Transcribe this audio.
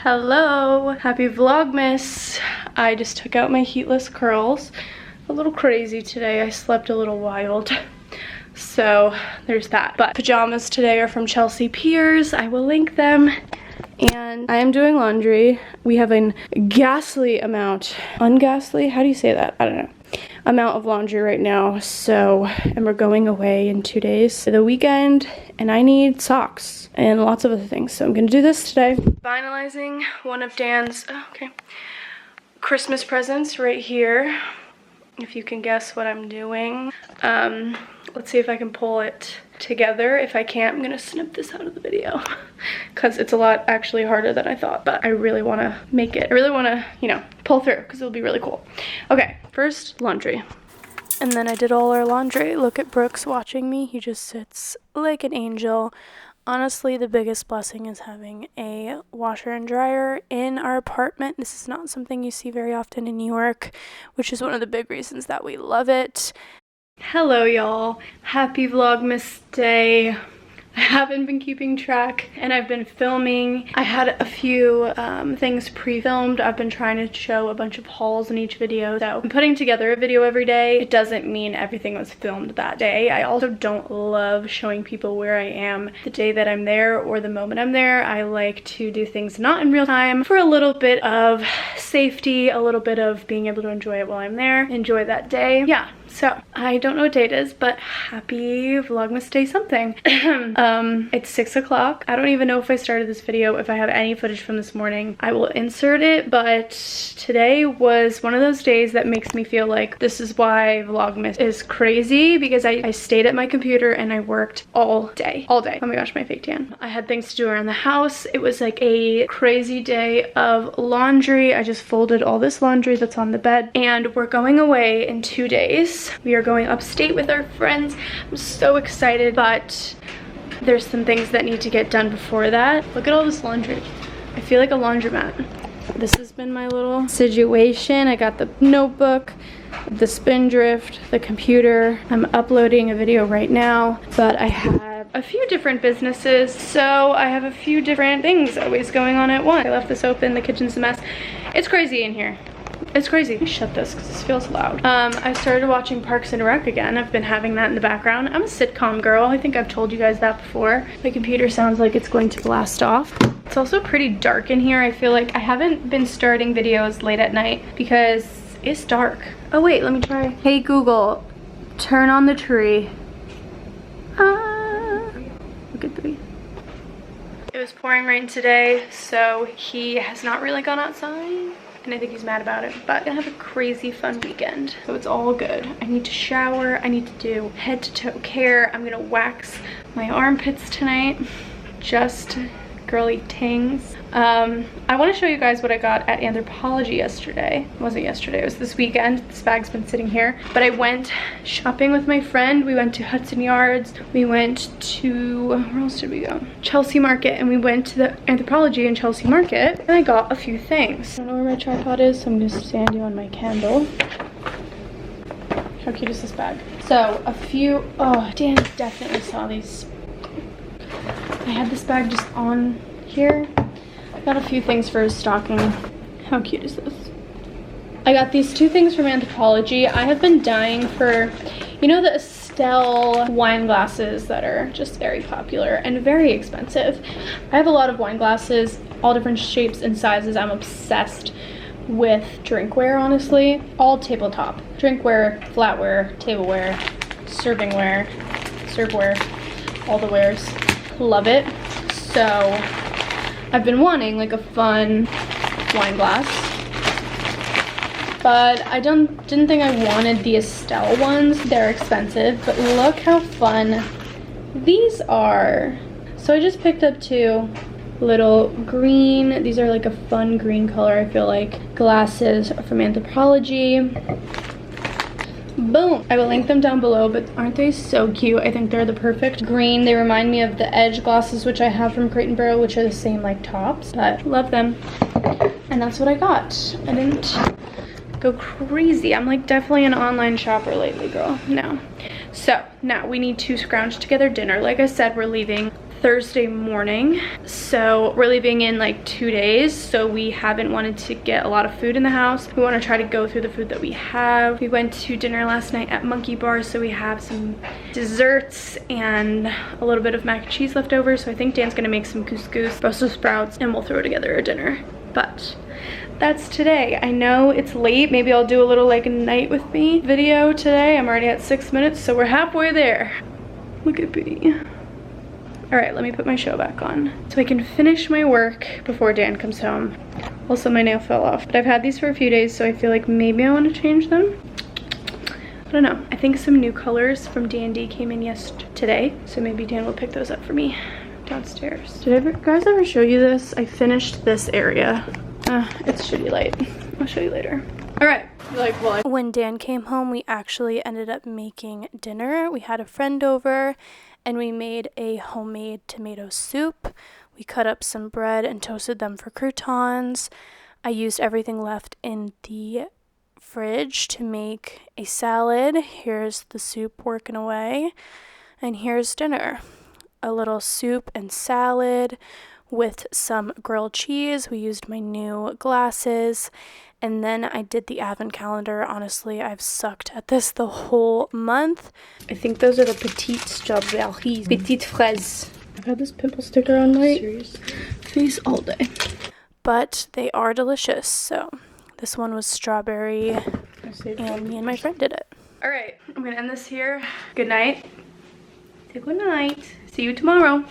Hello, happy vlogmas. I just took out my heatless curls. A little crazy today. I slept a little wild. So there's that. But pajamas today are from Chelsea Piers. I will link them. And I am doing laundry. We have an ghastly amount, unghastly, how do you say that? I don't know. Amount of laundry right now. So, and we're going away in 2 days for the weekend, and I need socks and lots of other things. So I'm gonna do this today. Finalizing one of Dan's, Christmas presents right here. If you can guess what I'm doing. Let's see if I can pull it together. If I can't, I'm gonna snip this out of the video because it's a lot actually harder than I thought, but I really want to make it. I really want to, you know, pull through because it'll be really cool. Okay, first laundry. And then I did all our laundry. Look at Brooks watching me. He just sits like an angel. Honestly, the biggest blessing is having a washer and dryer in our apartment. This is not something you see very often in New York, which is one of the big reasons that we love it. Hello y'all, happy Vlogmas day. I haven't been keeping track and I've been filming. I had a few things pre-filmed. I've been trying to show a bunch of hauls in each video. So I'm putting together a video every day. It doesn't mean everything was filmed that day. I also don't love showing people where I am the day that I'm there or the moment I'm there. I like to do things not in real time for a little bit of safety, a little bit of being able to enjoy it while I'm there, enjoy that day. Yeah, so I don't know what date it is, but happy Vlogmas day something. It's 6 o'clock. I don't even know if I started this video, if I have any footage from this morning. I will insert it, but today was one of those days that makes me feel like this is why Vlogmas is crazy, because I stayed at my computer and I worked all day. Oh my gosh, my fake tan. I had things to do around the house. It was like a crazy day of laundry. I just folded all this laundry that's on the bed, and we're going away in 2 days. We are going upstate with our friends. I'm so excited, but there's some things that need to get done before that. Look at all this laundry. I feel like a laundromat. This has been my little situation. I got the notebook, the spindrift, the computer. I'm uploading a video right now, but I have a few different businesses, so I have a few different things always going on at once. I left this open, the kitchen's a mess. It's crazy in here. It's crazy. Let me shut this because this feels loud. I started watching Parks and Rec again. I've been having that in the background. I'm a sitcom girl. I think I've told you guys that before. My computer sounds like it's going to blast off. It's also pretty dark in here. I feel like I haven't been starting videos late at night because it's dark. Oh wait, let me try. Hey Google, turn on the tree. Look at 3. It was pouring rain today, so he has not really gone outside. And I think he's mad about it, but I'm gonna have a crazy fun weekend, so it's all good. I need to shower, I need to do head to toe care. I'm gonna wax my armpits tonight, just girly tings. I want to show you guys what I got at Anthropologie yesterday. It wasn't yesterday, it was this weekend. This bag's been sitting here, but I went shopping with my friend. We went to Hudson Yards, we went to, where else did we go? Chelsea Market, and we went to the Anthropologie in Chelsea Market, and I got a few things. I don't know where my tripod is, so I'm gonna stand you on my candle. How cute is this bag? So a few, oh, Dan definitely saw these. I had this bag just on here. Got a few things for his stocking. How cute is this? I got these 2 things from Anthropologie. I have been dying for, you know, the Estelle wine glasses that are just very popular and very expensive. I have a lot of wine glasses, all different shapes and sizes. I'm obsessed with drinkware, honestly. All tabletop. Drinkware, flatware, tableware, servingware, serveware, all the wares. Love it. So I've been wanting like a fun wine glass, but I didn't think I wanted the Estelle ones. They're expensive, but look how fun these are. So I just picked up 2 little green, these are like a fun green color, I feel like, glasses from Anthropologie. Boom! I will link them down below, but aren't they so cute? I think they're the perfect green. They remind me of the Edge glasses, which I have from Crate & Barrel, which are the same like tops, but love them. And that's what I got. I didn't go crazy. I'm like definitely an online shopper lately, girl. No. So now we need to scrounge together dinner. Like I said, we're leaving Thursday morning, so we're leaving in like 2 days, so we haven't wanted to get a lot of food in the house. We want to try to go through the food that we have. We went to dinner last night at Monkey Bar, so we have some desserts and a little bit of mac and cheese left over, so I think Dan's gonna make some couscous, Brussels sprouts, and we'll throw together a dinner. But that's today. I know it's late. Maybe I'll do a little like night with me video today. I'm already at 6 minutes, so we're halfway there. Look at me. All right, let me put my show back on so I can finish my work before Dan comes home. Also, my nail fell off, but I've had these for a few days, so I feel like maybe I want to change them. I don't know. I think some new colors from D&D came in today, so maybe Dan will pick those up for me downstairs. Did I guys ever show you this? I finished this area. It's shitty light. I'll show you later. All right. When Dan came home, we actually ended up making dinner. We had a friend over and we made a homemade tomato soup. We cut up some bread and toasted them for croutons. I used everything left in the fridge to make a salad. Here's the soup working away. And here's dinner. A little soup and salad with some grilled cheese. We used my new glasses. And then I did the advent calendar. Honestly, I've sucked at this the whole month. I think those are the petites strawberries, petites fraises. I've had this pimple sticker on my face all day. But they are delicious. So this one was strawberry and me and my friend did it. All right, I'm gonna end this here. Good night. Say good night. See you tomorrow.